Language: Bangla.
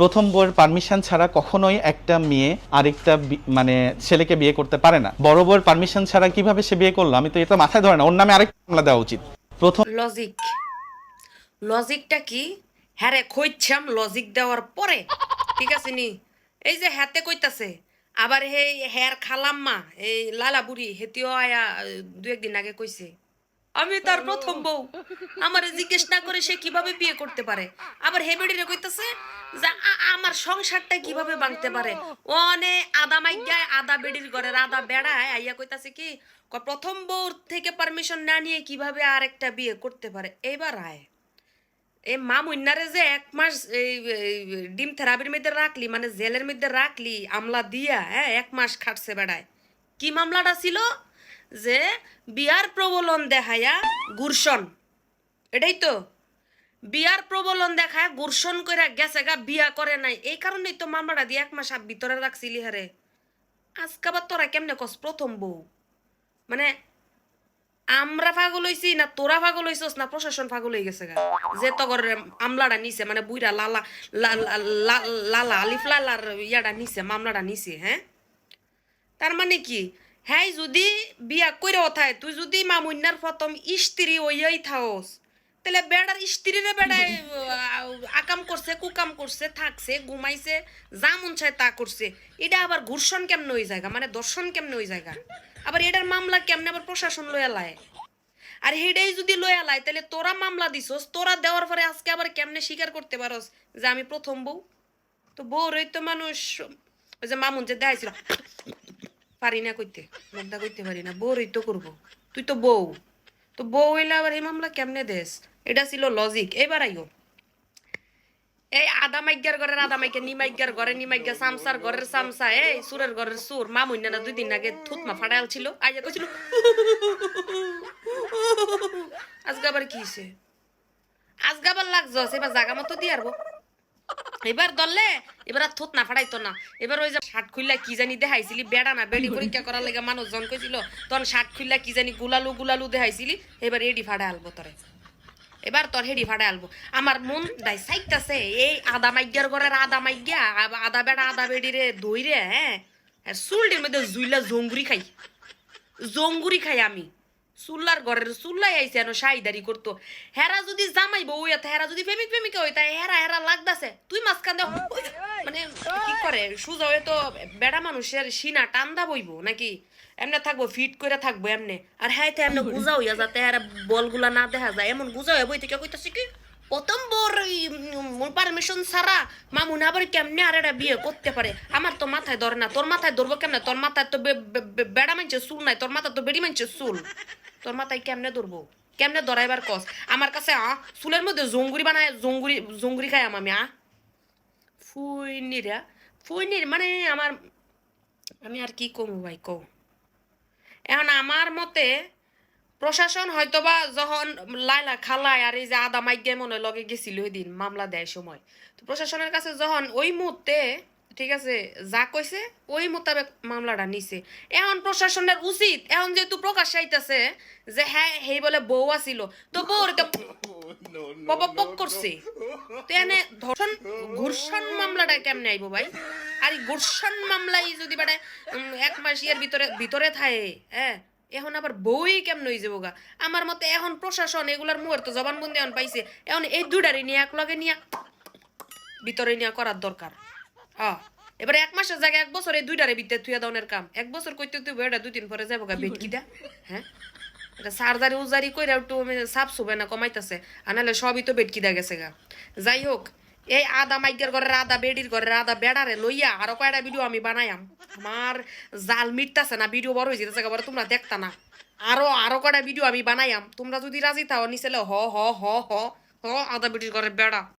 প্রথম বউয়ের পারমিশন ছাড়া কখনোই একটা মেয়ে আরেকটা মানে ছেলেকে বিয়ে করতে পারে না। বড় বউয়ের পারমিশন ছাড়া কিভাবে সে বিয়ে করলো, আমি তো এটা মাথায় ধরে না। ওর নামে আরেকটা মামলা দেওয়া উচিত। প্রথম লজিকটা কি? হ্যাঁ রে, খইছাম লজিক দেওয়ার পরে ঠিক আছে নি। এই যে হাতে কইতাছে আবার হ্যার খালাম্মা এই লালা বুড়ি হেতিও আয়া দু একদিন আগে কইছে আমি তার প্রথম বউ, আমার জিজ্ঞেস না করে সে কিভাবে বিয়ে করতে পারে। আবার হে বেড়িরে কইতাছে যে আমার সংসারটা কিভাবে ভাঙতে পারে। অনে আদা মাইগায় আদা বেড়ির ঘরের আদা বেড়ায় আইয়া কইতাছে কি প্রথম বউর থেকে পারমিশন না নিয়ে কিভাবে আরেকটা বিয়ে করতে পারে। এইবার আয় এই মা মুন্নারে যে 1 মাস ডিম থেরাপির মধ্যে রাখলি, মানে জেলের মধ্যে রাখলি আমলা দিয়া, হ্যাঁ 1 মাস খাটছে বেড়ায়। কি মামলাটা ছিল? যে বিয়ার প্রবলন দেখায়া গুরশন, এটাই তো বিয়ার প্রবলন দেখায় গুরশন করে গেছে গা, বিয়া করে নাই। এই কারণেই তো মামলাটা দিয়ে 1 মাস ভিতরে রাখছিলি। হারে আজকে আবার তোরা কেমনে কস প্রথম বউ? মানে আমরা পাগল হইছি না তোরা পাগল হইছস না প্রশাসন পাগল হয়ে গেছে গা যে তগর আমলাটা নিছে, মানে বুইরা লালা লালা আলিফ লালার ইয়াটা নিছে, মামলাটা নিছে। হ্যাঁ তার মানে কি? হ্যাঁ যদি বিয়া কইরা ওঠায় তুই যদি মামুন্যার প্রথম স্ত্রী ওইয়াই থাকস, তাহলে বেড়ার স্ত্রীরে বেড়ায় আকাম করছে, কুকাম করছে, থাকছে, ঘুমাইছে, যা মন চায় তা করছে। এটা আবার ঘুরশন কেমনে ওই জায়গা, মানে দর্শন কেমনে ওই জায়গা? আবার এটার মামলা কেমনে আবার প্রশাসন লয়া লায়? আর হেডেই যদি লয়া লাই তাহলে তোরা মামলা দিছস, তোরা দেওয়ার পরে আজকে আবার কেমনে স্বীকার করতে পারস যে আমি প্রথম বউ? তো বউরই তো মানুষ, ওই যে মামুন যে দেখাইছিল পারি না কইতে, মুখটা কইতে পারি না, বউরই তো করবো। তুই তো বউ, তো বউ হইলে আবার এই মামলা কেমনে দেশ? এটা ছিল লজিক। এবার আইও এই আদা মাইগ্যার ঘরের আদা মাইকে, নিমাইগ্যার ঘরে নিমাইগ্যা, সামসার ঘরের সামসা, এই সুরের ঘরের সুর। মামুন না 2 দিন আগে থুতমা ফাটাইল ছিল, আইয়া কইছিল আজকে আবার কি হইছে? আজকে আবার লাগছস, এবার জাগা মতো দিয়ে আরবো। এবার দললে এবার আর থুত না ফাটাইতো না। এবার ওই যে শার্ট খুললা কি জানি দেখাইছিলি, বেড়া না বেড়ি পরীক্ষা করার লেগে মানুষজন কইছিল, তখন শার্ট খুললা কি জানি গুলালু গুলালু দেখাইছিলি, এবার এডি ফাড়া আলবো তোরে। এবার তোর হেডি ফাড়া আলবো। আমার মন দাই চাইতাছে এই আদা মাইগ্যার ঘরের আদা মাইগ্যা আদা বেড়া আদা বেড়ি রে দইরে, হ্যাঁ চুলটির মধ্যে জুইলা জঙ্গুরি খাই আমি। চুল্লার ঘরের চুল্লাই আইছে এনো শাহিদারি করতো। হেরা যদি জামাই বউ হইতা, হেরা যদি প্রেমিকা হইতা, হেরা হেরা লাগতাছে তুই মাঝখান দে, মানে কি করে সুজা হয়ে তো বেড়া মানুষের সিনা টান্দা বইব নাকি? এমনে থাকবো ফিট করে থাকবো এমনে, আর হ্যাঁ এমনি গুজা হইয়া যাতে হেরা বলগুলা না দেখা যায় এমন গুজা হয়ে বই থেকে কইতাছে কি প্রথম বোর পারমিশন ছাড়া মামুন আবার কেমনে আর এটা বিয়ে করতে পারে? আমার তো মাথায় ধরে না। তোর মাথায় ধরবো কেমনে? তোর মাথায় তো বেড়া মানছে চুল নাই, তোর মাথায় তো বেড়ি মানছে চুল। তোর মাথায় কেমনে ধরবো? কেমনে ধরাইবার কস? আমার কাছে চুলের মধ্যে জঙ্গুরি বানায়, জঙ্গুরি খাই আমি ফুইনিরা ফুইনির মানে আমার, আমি আর কি কমু ভাই কও। এখন আমার মতে প্রশাসন হয়তোবা যখন লাইলা খালায় আর এই যে আদা মাইকে মনে লগে গেছিল ওই দিন মামলা দেয় সময়, তো প্রশাসনের কাছে যখন ওই মুহূর্তে ঠিক আছে যা কইছে ওই মোতাবেক মামলাটা নিছে। এখন প্রশাসনের উচিত, এখন যেহেতু প্রকাশ চাইতেছে যে হ্যাঁ হেই বলে বউ আসিল, তো বউর তো পক করছে, তো এনে ধর্ষণ ঘর্ষণ মামলাটা কেমনে আইবো ভাই? আর এই ঘর্ষণ মামলাই যদি বাড়ে 1 মাস ইয়ের ভিতরে ভিতরে থাকে, হ্যাঁ এখন আবার বউই কেমন হয়ে যাবো গা? আমার মতে এখন প্রশাসন এগুলার মুহূর্ত জবানবন্দি এখন পাইছে, এখন এই দুইটারে নিয়ে একলগে নিয়ে ভিতরে নিয়ে করার দরকার। হ্যাঁ এবার 1 মাসের জায়গায় 1 বছর এই দুইটারে ভিতরে থুয়া দাউনের কাম। 1 বছর কইতে তুই এটা 2 দিন পরে যাবো গা বেটকি দা। হ্যাঁ এটা সার্জারি উজারি কইরা একটু সাপ সুবে না কমাইতেছে, আর নাহলে সবই তো বেটকি দা গেছে গা। যাই হোক এই আদা মাইকের ঘরের আদা বেডির ঘরের আদা বেড়ারে লইয়া আরো কয়টা ভিডিও আমি বানাইম। আমার জাল মিটতাছে না, ভিডিও বড় হয়ে যেতেছে, তোমরা দেখতা না। আরো কয়টা ভিডিও আমি বানাইম, তোমরা যদি রাজি থাও নিচেলে হ হ হ হ হ আদা বেডির ঘরের বেড়া।